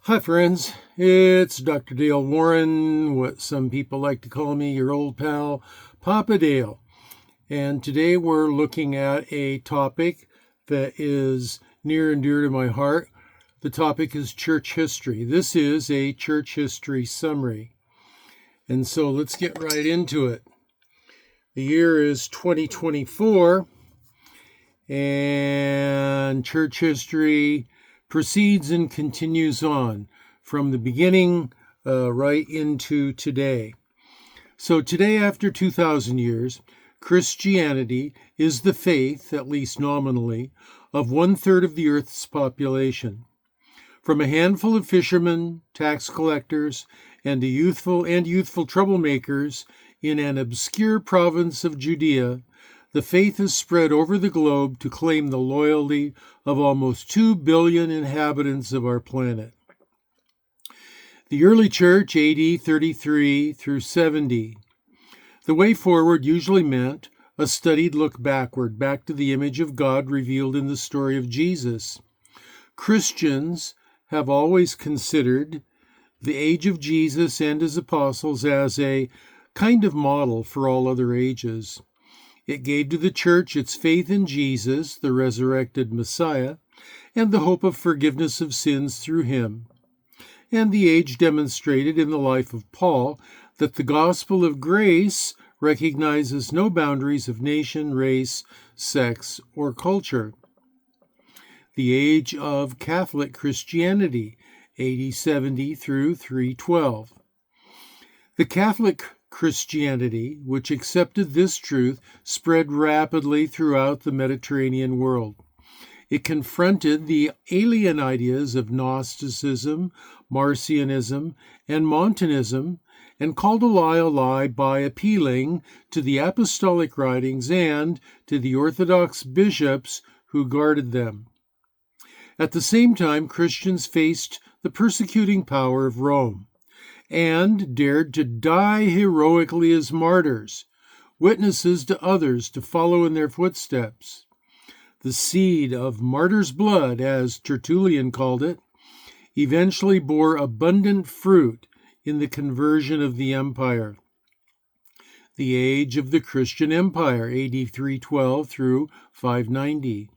Hi friends, it's Dr. Dale Warren, what some people like to call me, your old pal, Papa Dale. And today we're looking at a topic that is near and dear to my heart. The topic is church history. This is a church history summary. And so let's get right into it. The year is 2024, and church history proceeds and continues on from the beginning right into today. So today, after 2,000 years, Christianity is the faith, at least nominally, of 1/3 of the earth's population. From a handful of fishermen, tax collectors, and youthful troublemakers in an obscure province of Judea, the faith is spread over the globe to claim the loyalty of almost 2 billion inhabitants of our planet. The early church, AD 33 through 70. The way forward usually meant a studied look backward, back to the image of God revealed in the story of Jesus. Christians have always considered the age of Jesus and his apostles as a kind of model for all other ages. It gave to the church its faith in Jesus, the resurrected Messiah, and the hope of forgiveness of sins through him. And the age demonstrated in the life of Paul that the gospel of grace recognizes no boundaries of nation, race, sex, or culture. The age of Catholic Christianity, AD 70 through 312. The Catholic Christianity, which accepted this truth, spread rapidly throughout the Mediterranean world. It confronted the alien ideas of Gnosticism, Marcionism, and Montanism, and called a lie by appealing to the apostolic writings and to the Orthodox bishops who guarded them. At the same time, Christians faced the persecuting power of Rome and dared to die heroically as martyrs, witnesses to others to follow in their footsteps. The seed of martyr's blood, as Tertullian called it, eventually bore abundant fruit in the conversion of the empire. The age of the Christian Empire, AD 312 through 590.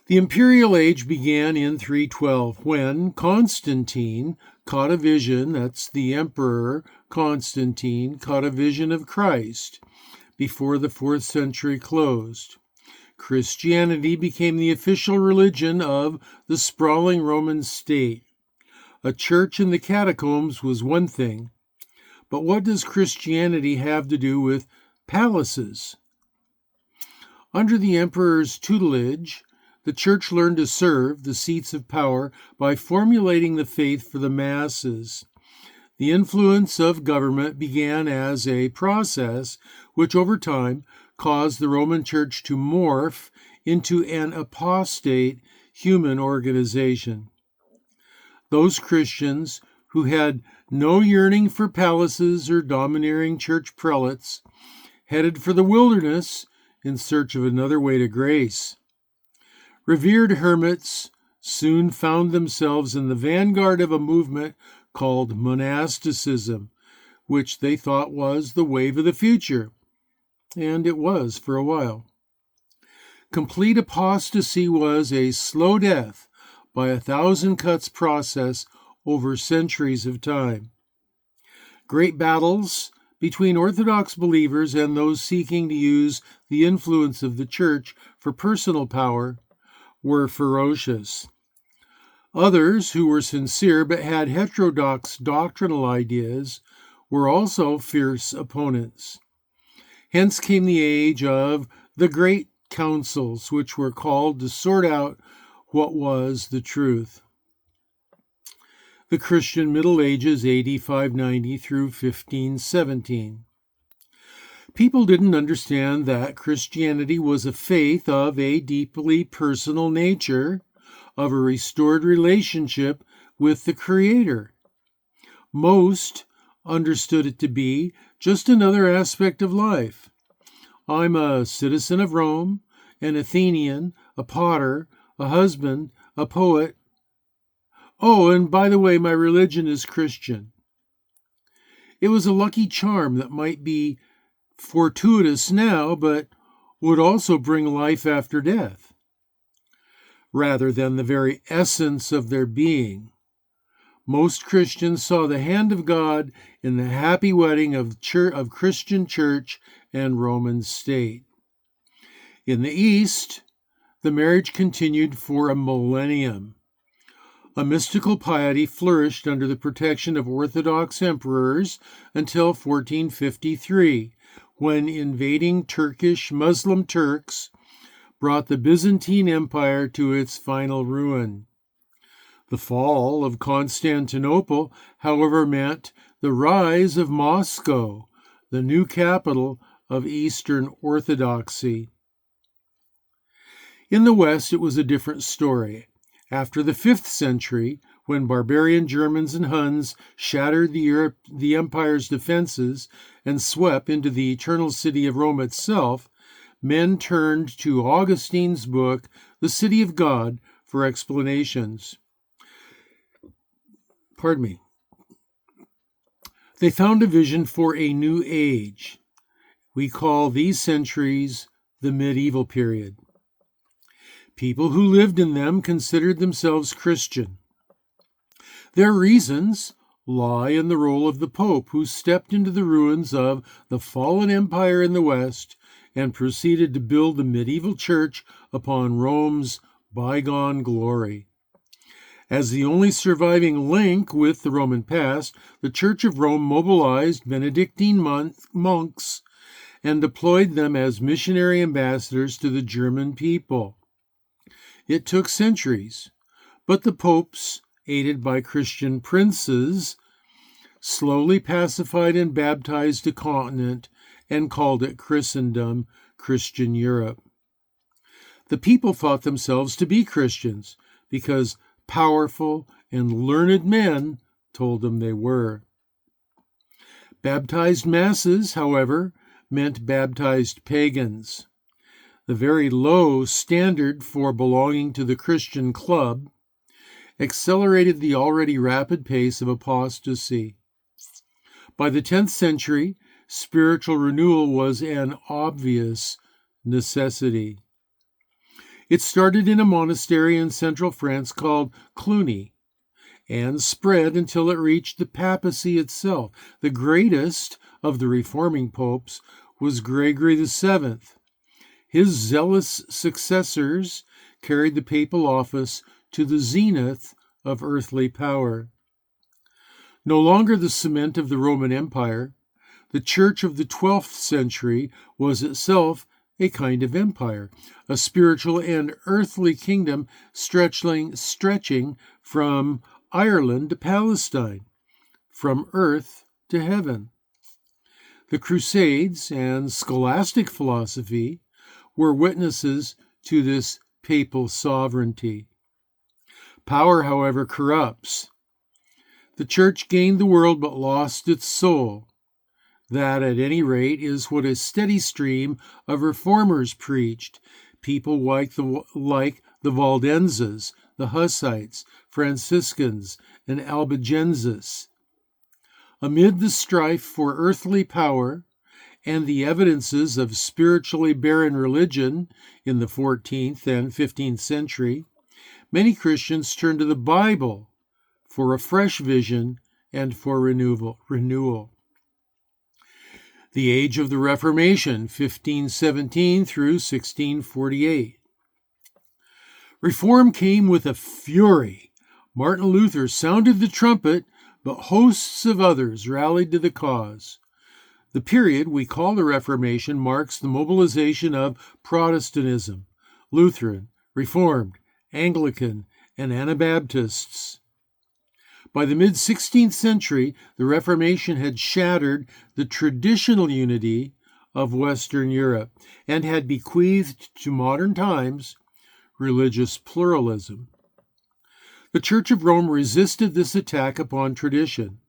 The imperial age began in 312 when Constantine caught a vision, that's the Emperor Constantine, caught a vision of Christ before the 4th century closed. Christianity became the official religion of the sprawling Roman state. A church in the catacombs was one thing, but what does Christianity have to do with palaces? Under the emperor's tutelage, the church learned to serve the seats of power by formulating the faith for the masses. The influence of government began as a process which over time caused the Roman Church to morph into an apostate human organization. Those Christians who had no yearning for palaces or domineering church prelates headed for the wilderness in search of another way to grace. Revered hermits soon found themselves in the vanguard of a movement called monasticism, which they thought was the wave of the future, and it was for a while. Complete apostasy was a slow death by 1,000 cuts process over centuries of time. Great battles between Orthodox believers and those seeking to use the influence of the church for personal power were ferocious. Others, who were sincere but had heterodox doctrinal ideas, were also fierce opponents. Hence came the age of the great councils, which were called to sort out what was the truth. The Christian Middle Ages, AD 590 through 1517. People didn't understand that Christianity was a faith of a deeply personal nature, of a restored relationship with the Creator. Most understood it to be just another aspect of life. I'm a citizen of Rome, an Athenian, a potter, a husband, a poet. Oh, and by the way, my religion is Christian. It was a lucky charm that might be fortuitous now, but would also bring life after death, rather than the very essence of their being. Most Christians saw the hand of God in the happy wedding of Christian church and Roman state. In the East, the marriage continued for a millennium. A mystical piety flourished under the protection of Orthodox emperors until 1453, when invading Turkish Muslim Turks brought the Byzantine Empire to its final ruin. The fall of Constantinople, however, meant the rise of Moscow, the new capital of Eastern Orthodoxy. In the West, it was a different story. After the 5th century, when barbarian Germans and Huns shattered the empire's defenses and swept into the eternal city of Rome itself, men turned to Augustine's book, The City of God, for explanations. They found a vision for a new age. We call these centuries the medieval period. People who lived in them considered themselves Christian. Their reasons lie in the role of the Pope, who stepped into the ruins of the fallen empire in the West and proceeded to build the medieval church upon Rome's bygone glory. As the only surviving link with the Roman past, the Church of Rome mobilized Benedictine monks and deployed them as missionary ambassadors to the German people. It took centuries, but the popes, aided by Christian princes, slowly pacified and baptized a continent and called it Christendom, Christian Europe. The people thought themselves to be Christians because powerful and learned men told them they were. Baptized masses, however, meant baptized pagans. The very low standard for belonging to the Christian club accelerated the already rapid pace of apostasy. By the 10th century, spiritual renewal was an obvious necessity. It started in a monastery in central France called Cluny and spread until it reached the papacy itself. The greatest of the reforming popes was Gregory VII. His zealous successors carried the papal office to the zenith of earthly power. No longer the cement of the Roman Empire, the Church of the 12th century was itself a kind of empire, a spiritual and earthly kingdom stretching from Ireland to Palestine, from earth to heaven. The Crusades and scholastic philosophy were witnesses to this papal sovereignty. Power, however, corrupts. The church gained the world but lost its soul. That, at any rate, is what a steady stream of reformers preached. People like the Valdenses, the Hussites, Franciscans, and Albigenses. Amid the strife for earthly power and the evidences of spiritually barren religion in the 14th and 15th century, many Christians turned to the Bible for a fresh vision and for renewal. The age of the Reformation, 1517 through 1648. Reform came with a fury. Martin Luther sounded the trumpet, but hosts of others rallied to the cause. The period we call the Reformation marks the mobilization of Protestantism, Lutheran, Reformed, Anglican, and Anabaptists. By the mid-16th century, the Reformation had shattered the traditional unity of Western Europe and had bequeathed to modern times religious pluralism. The Church of Rome resisted this attack upon tradition.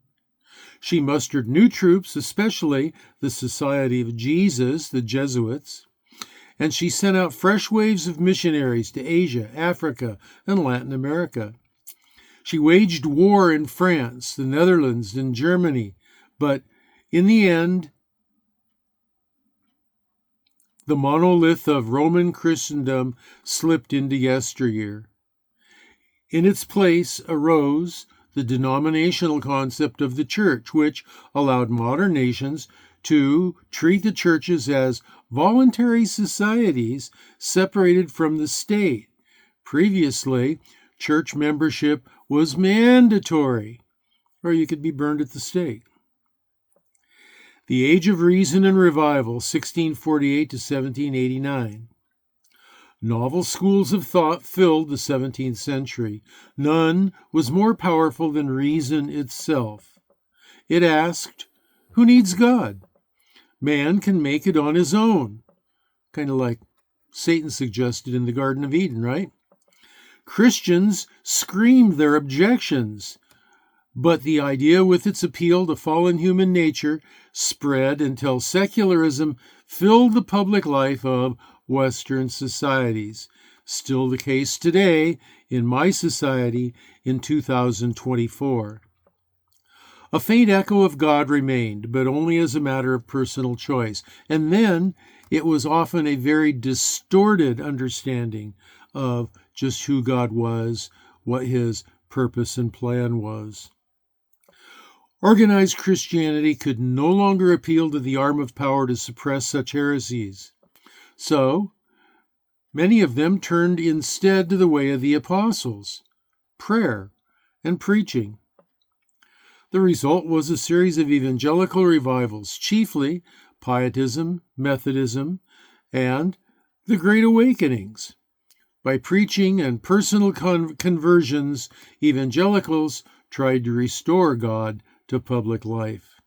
She mustered new troops, especially the Society of Jesus, the Jesuits, and she sent out fresh waves of missionaries to Asia, Africa, and Latin America. She waged war in France, the Netherlands, and Germany, but in the end, the monolith of Roman Christendom slipped into yesteryear. In its place arose the denominational concept of the church, which allowed modern nations to treat the churches as voluntary societies separated from the state. Previously, church membership was mandatory, or you could be burned at the stake. The Age of Reason and Revival, 1648 to 1789. Novel schools of thought filled the 17th century. None was more powerful than reason itself. It asked, who needs God? Man can make it on his own. Kind of like Satan suggested in the Garden of Eden, right? Christians screamed their objections, but the idea with its appeal to fallen human nature spread until secularism filled the public life of Western societies. Still the case today in my society in 2024. A faint echo of God remained, but only as a matter of personal choice. And then it was often a very distorted understanding of just who God was, what his purpose and plan was. Organized Christianity could no longer appeal to the arm of power to suppress such heresies. So, many of them turned instead to the way of the apostles, prayer and preaching. The result was a series of evangelical revivals, chiefly Pietism, Methodism, and the Great Awakenings. By preaching and personal conversions, evangelicals tried to restore God to public life.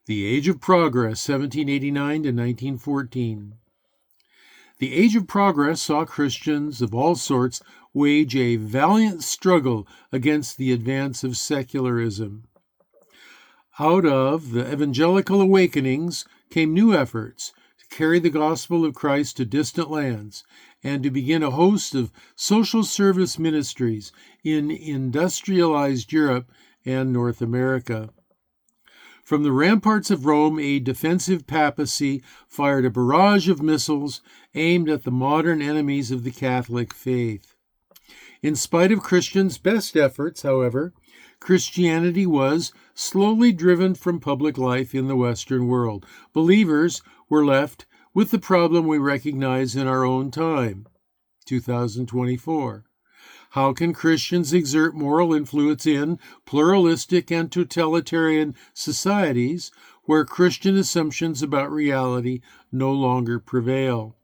The Age of Progress, 1789 to 1914. The Age of Progress saw Christians of all sorts wage a valiant struggle against the advance of secularism. Out of the evangelical awakenings came new efforts to carry the gospel of Christ to distant lands and to begin a host of social service ministries in industrialized Europe and North America. From the ramparts of Rome, a defensive papacy fired a barrage of missiles aimed at the modern enemies of the Catholic faith. In spite of Christians' best efforts, however, Christianity was slowly driven from public life in the Western world. Believers were left with the problem we recognize in our own time, 2024. How can Christians exert moral influence in pluralistic and totalitarian societies where Christian assumptions about reality no longer prevail?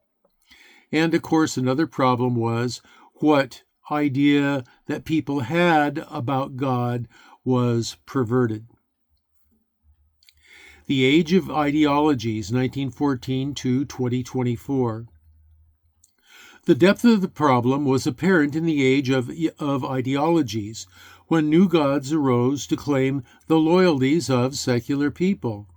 And, of course, another problem was what idea that people had about God was perverted. The Age of Ideologies, 1914 to 2024. The depth of the problem was apparent in the age of ideologies, when new gods arose to claim the loyalties of secular people.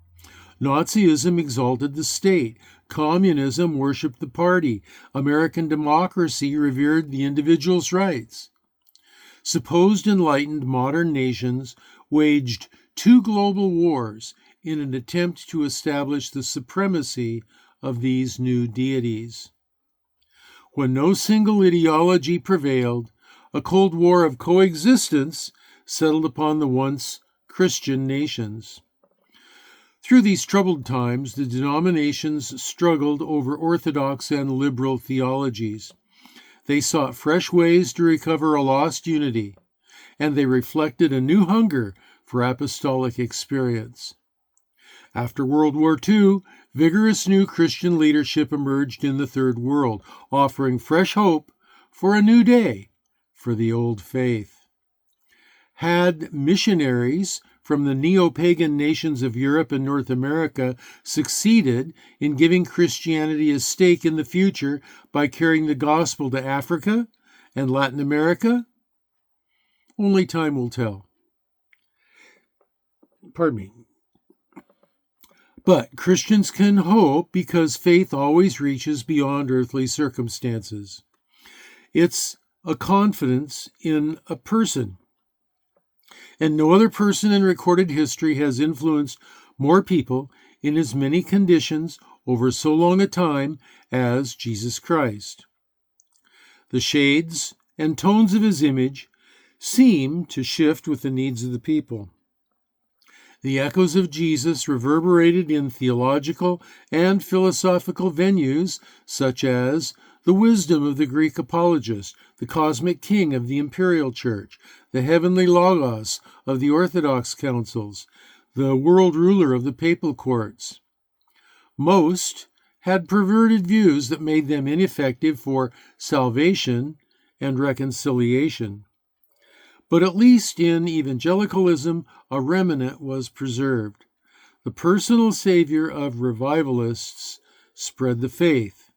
Nazism exalted the state. Communism worshipped the party. American democracy revered the individual's rights. Supposed enlightened modern nations waged two global wars in an attempt to establish the supremacy of these new deities. When no single ideology prevailed, a Cold War of coexistence settled upon the once Christian nations. Through these troubled times, the denominations struggled over orthodox and liberal theologies. They sought fresh ways to recover a lost unity, and they reflected a new hunger for apostolic experience. After World War II, vigorous new Christian leadership emerged in the Third World, offering fresh hope for a new day for the old faith. Had missionaries from the neo-pagan nations of Europe and North America succeeded in giving Christianity a stake in the future by carrying the gospel to Africa and Latin America? Only time will tell. Pardon me. But Christians can hope because faith always reaches beyond earthly circumstances. It's a confidence in a person. And no other person in recorded history has influenced more people in as many conditions over so long a time as Jesus Christ. The shades and tones of his image seem to shift with the needs of the people. The echoes of Jesus reverberated in theological and philosophical venues such as the wisdom of the Greek apologist, the cosmic king of the imperial church, the heavenly logos of the Orthodox councils, the world ruler of the papal courts. Most had perverted views that made them ineffective for salvation and reconciliation. But at least in evangelicalism, a remnant was preserved. The personal savior of revivalists spread the faith.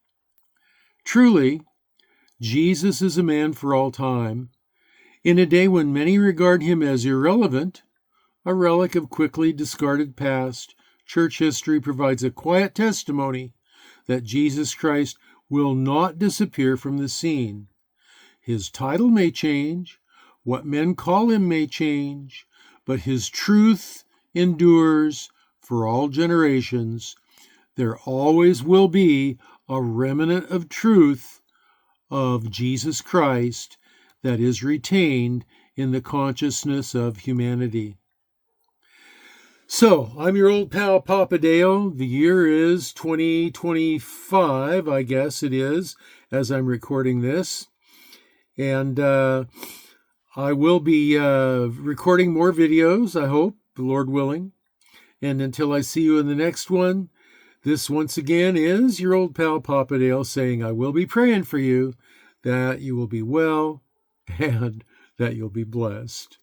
Truly, Jesus is a man for all time. In a day when many regard him as irrelevant, a relic of quickly discarded past, church history provides a quiet testimony that Jesus Christ will not disappear from the scene. His title may change, what men call him may change, but his truth endures for all generations. There always will be a remnant of truth of Jesus Christ that is retained in the consciousness of humanity. So, I'm your old pal Papa Dale. The year is 2025, I guess it is, as I'm recording this. And I will be recording more videos, I hope, the Lord willing. And until I see you in the next one, this once again is your old pal Papa Dale saying I will be praying for you, that you will be well and that you'll be blessed.